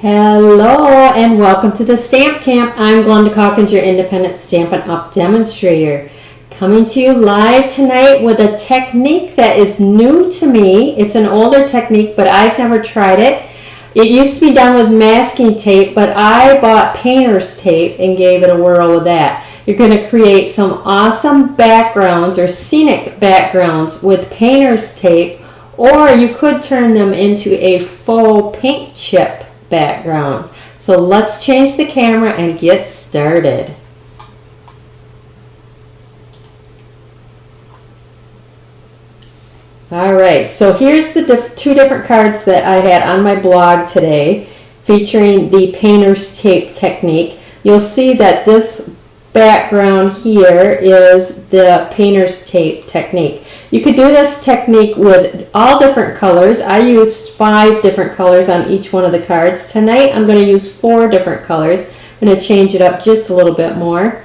Hello and welcome to the Stamp Camp. I'm Glenda Calkins, your independent Stampin' Up! Demonstrator. Coming to you live tonight with a technique that is new to me. It's an older technique, but I've never tried it. It used to be done with masking tape, but I bought painter's tape and gave it a whirl with that. You're going to create some awesome backgrounds or scenic backgrounds with painter's tape, or you could turn them into a faux paint chip background. So let's change the camera and get started. Alright, so here's the two different cards that I had on my blog today featuring the painter's tape technique. You'll see that this background here is the painter's tape technique. You could do this technique with all different colors. I used 5 different colors on each one of the cards. Tonight I'm going to use 4 different colors. I'm going to change it up just a little bit more.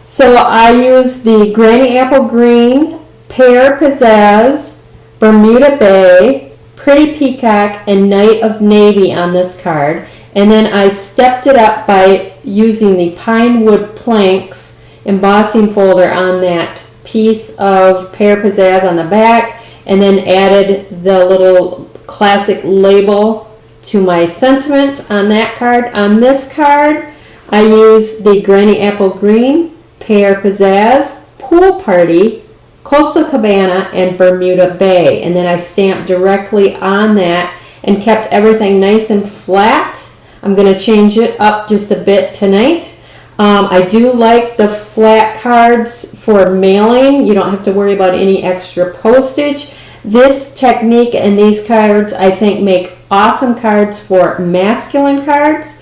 So I used the Granny Apple Green, Pear Pizzazz, Bermuda Bay, Pretty Peacock, and Night of Navy on this card. And then I stepped it up by using the Pine Wood Planks embossing folder on that piece of Pear Pizzazz on the back, and then added the little classic label to my sentiment on that card. On this card, I used the Granny Apple Green, Pear Pizzazz, Pool Party, Coastal Cabana, and Bermuda Bay, and then I stamped directly on that and kept everything nice and flat. I'm going to change it up just a bit tonight. I do like the flat cards for mailing. You don't have to worry about any extra postage. This technique and these cards, I think, make awesome cards for masculine cards.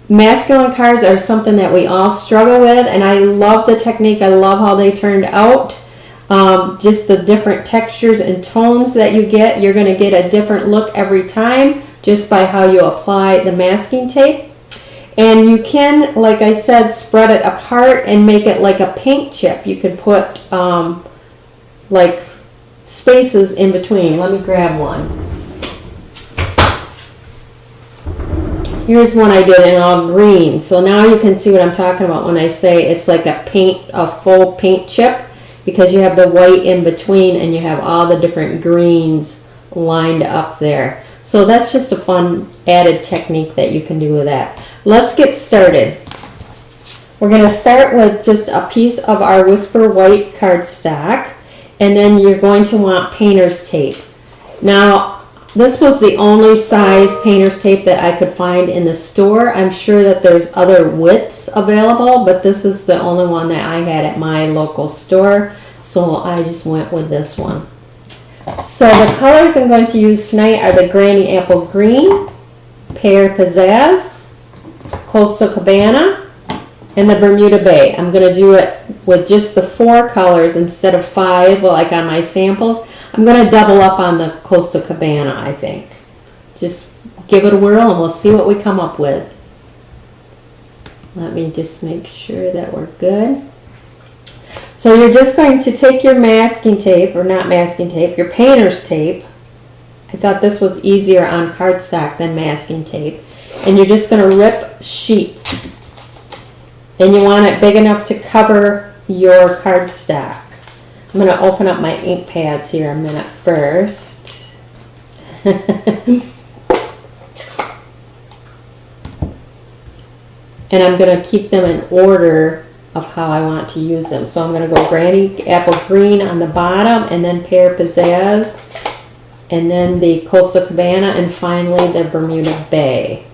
Masculine cards are something that we all struggle with, and I love the technique. I love how they turned out. Just the different textures and tones that you get. You're going to get a different look every time just by how you apply the masking tape. And you can, like I said, spread it apart and make it like a paint chip. You could put like spaces in between. Let me grab one. Here's one I did in all green. So now you can see what I'm talking about when I say it's like a full paint chip, because you have the white in between and you have all the different greens lined up there. So that's just a fun added technique that you can do with that. Let's get started. We're going to start with just a piece of our Whisper White cardstock, and then you're going to want painter's tape. Now, this was the only size painter's tape that I could find in the store. I'm sure that there's other widths available, but this is the only one that I had at my local store, so I just went with this one. So the colors I'm going to use tonight are the Granny Apple Green, Pear Pizzazz, Coastal Cabana, and the Bermuda Bay. I'm going to do it with just the 4 colors instead of 5 like on my samples. I'm going to double up on the Coastal Cabana, I think. Just give it a whirl and we'll see what we come up with. Let me just make sure that we're good. So you're just going to take your masking tape, or not masking tape, your painter's tape. I thought this was easier on cardstock than masking tape. And you're just going to rip sheets. And you want it big enough to cover your cardstock. I'm going to open up my ink pads here a minute first. And I'm going to keep them in order of how I want to use them. So I'm going to go Granny Apple Green on the bottom, and then Pear Pizzazz, and then the Coastal Cabana, and finally the Bermuda Bay.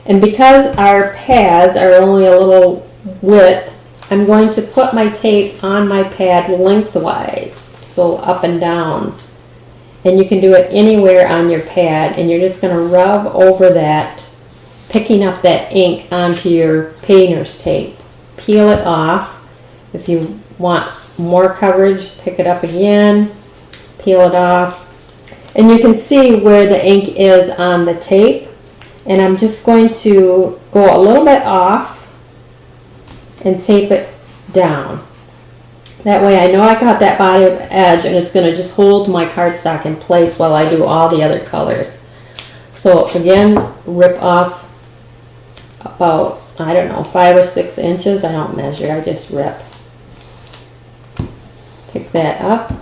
And because our pads are only a little width, I'm going to put my tape on my pad lengthwise, so up and down. And you can do it anywhere on your pad, and you're just going to rub over that, picking up that ink onto your painter's tape. Peel it off. If you want more coverage, pick it up again, peel it off. And you can see where the ink is on the tape. And I'm just going to go a little bit off and tape it down. That way I know I got that bottom edge, and it's going to just hold my cardstock in place while I do all the other colors. So again, rip off about, I don't know, 5 or 6 inches. I don't measure, I just rip. Pick that up.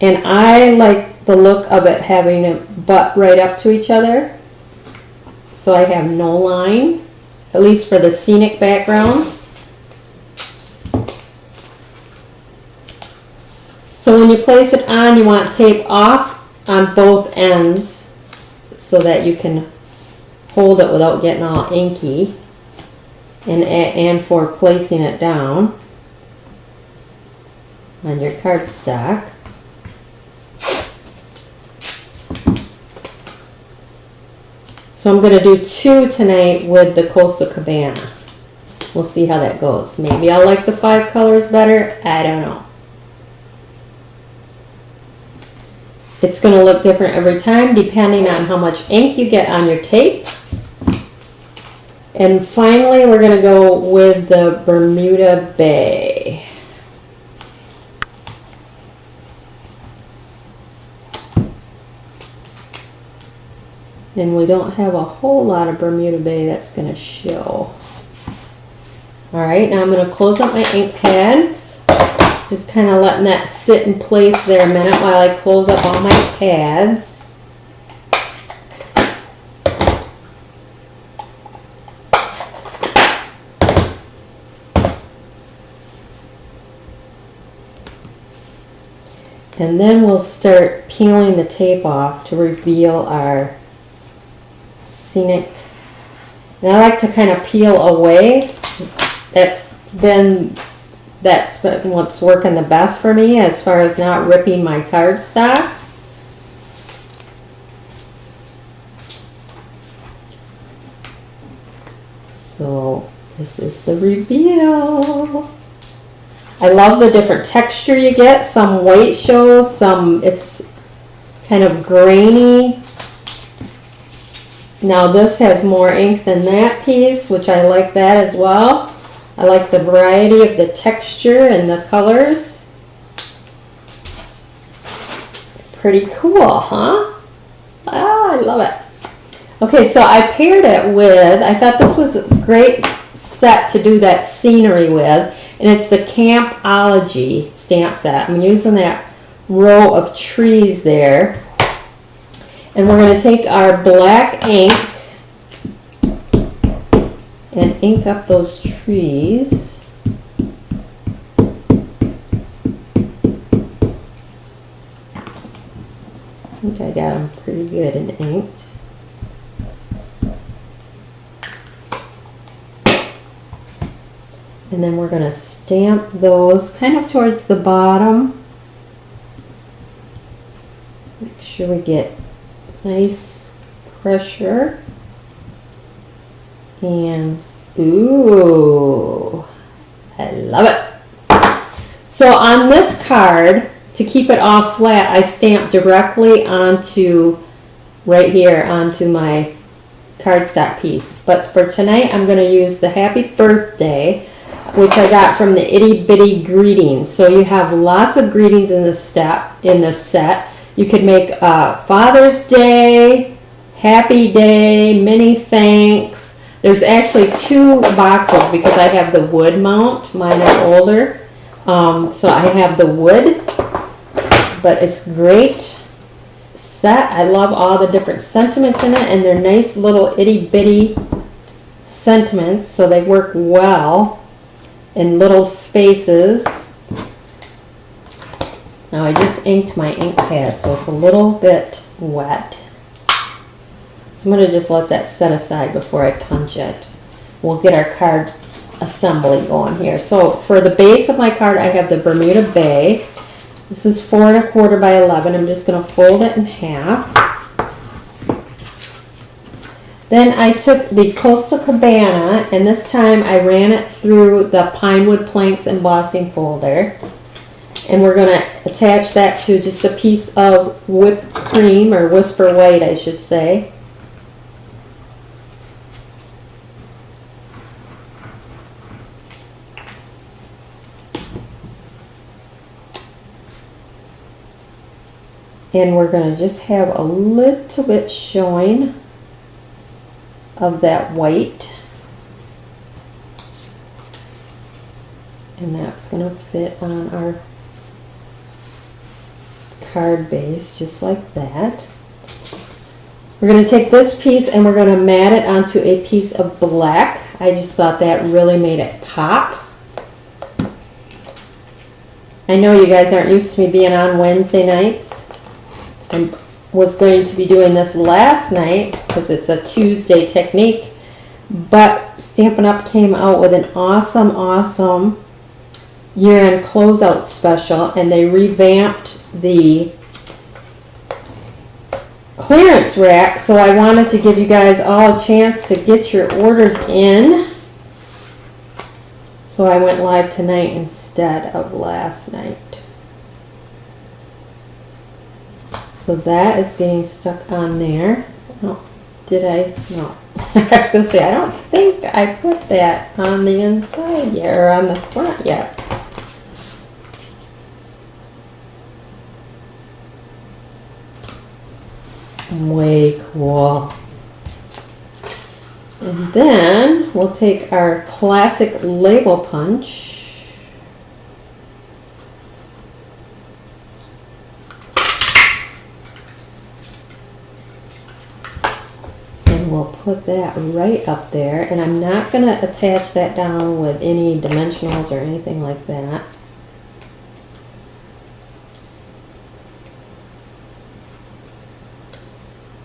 And I like the look of it having it butt right up to each other. So I have no line, at least for the scenic backgrounds. So when you place it on, you want tape off on both ends so that you can hold it without getting all inky. And for placing it down on your cardstock. So I'm going to do 2 tonight with the Coastal Cabana. We'll see how that goes. Maybe I'll like the 5 colors better. I don't know. It's going to look different every time depending on how much ink you get on your tape. And finally, we're going to go with the Bermuda Bay. And we don't have a whole lot of Bermuda Bay that's going to show. Alright, now I'm going to close up my ink pads. Just kind of letting that sit in place there a minute while I close up all my pads. And then we'll start peeling the tape off to reveal our scenic. And I like to kind of peel away. That's been what's working the best for me as far as not ripping my cardstock. So this is the reveal. I love the different texture you get. Some white shows, some it's kind of grainy. Now this has more ink than that piece, which I like that as well. I like the variety of the texture and the colors. Pretty cool, huh? Ah, I love it. Okay, so I paired it with, I thought this was a great set to do that scenery with. And it's the Campology stamp set. I'm using that row of trees there. And we're going to take our black ink and ink up those trees. I think I got them pretty good and inked. And then we're going to stamp those kind of towards the bottom. Make sure we get nice pressure. And ooh, I love it. So on this card, to keep it all flat, I stamped directly onto, right here, onto my cardstock piece. But for tonight, I'm going to use the Happy Birthday, which I got from the Itty Bitty Greetings. So you have lots of greetings in this set. You could make Father's Day, Happy Day, Many Thanks. There's actually 2 boxes because I have the wood mount. Mine are older. So I have the wood, but it's great set. I love all the different sentiments in it, and they're nice little itty bitty sentiments, so they work well in little spaces. Now I just inked my ink pad, so it's a little bit wet. So I'm going to just let that set aside before I punch it. We'll get our card assembly going here. So for the base of my card, I have the Bermuda Bay. This is 4 1/4 by 11. I'm just going to fold it in half. Then I took the Coastal Cabana, and this time I ran it through the Pinewood Planks embossing folder. And we're going to attach that to just a piece of whipped cream, or Whisper White, I should say. And we're going to just have a little bit showing of that white. And that's going to fit on our card base just like that. We're going to take this piece and we're going to mat it onto a piece of black. I just thought that really made it pop. I know you guys aren't used to me being on Wednesday nights. I was going to be doing this last night because it's a Tuesday technique, but Stampin' Up! Came out with an awesome year-end closeout special, and they revamped the clearance rack, so I wanted to give you guys all a chance to get your orders in. So I went live tonight instead of last night. So that is getting stuck on there. Oh, did I? No. I was going to say, I don't think I put that on the inside yet, or on the front yet. Way cool. And then we'll take our classic label punch. And we'll put that right up there. And I'm not going to attach that down with any dimensionals or anything like that.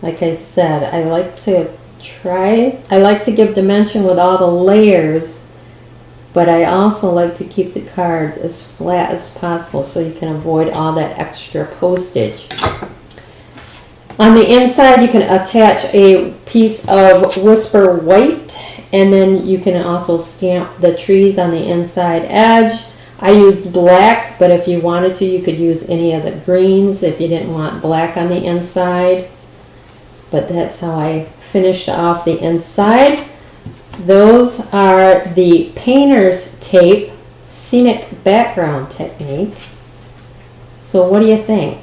Like I said, I like to give dimension with all the layers, but I also like to keep the cards as flat as possible so you can avoid all that extra postage. On the inside, you can attach a piece of Whisper White, and then you can also stamp the trees on the inside edge. I used black, but if you wanted to, you could use any of the greens if you didn't want black on the inside. But that's how I finished off the inside. Those are the painter's tape scenic background technique. So what do you think?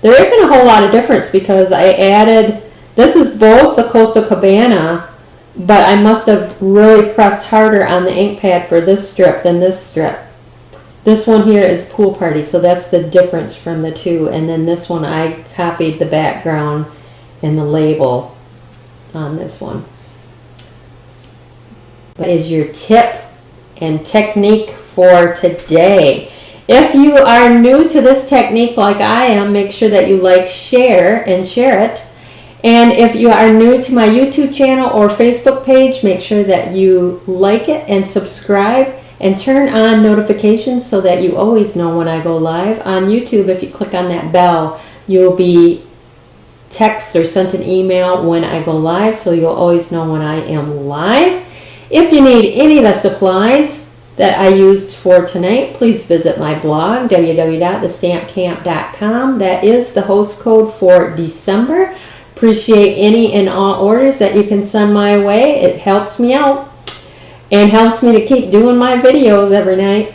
There isn't a whole lot of difference because I added, this is both the Coastal Cabana, but I must have really pressed harder on the ink pad for this strip than this strip. This one here is Pool Party, so that's the difference from the two. And then this one I copied the background and the label on this one. What is your tip and technique for today? If you are new to this technique like I am, make sure that you like, share it. And if you are new to my YouTube channel or Facebook page, make sure that you like it and subscribe and turn on notifications so that you always know when I go live. On YouTube, if you click on that bell, you'll be text or sent an email when I go live, so you'll always know when I am live. If you need any of the supplies that I used for tonight, please visit my blog, www.TheStampCamp.com. That is the host code for December. Appreciate any and all orders that you can send my way. It helps me out and helps me to keep doing my videos every night.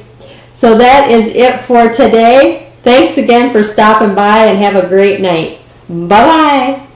So that is it for today. Thanks again for stopping by and have a great night. Bye-bye.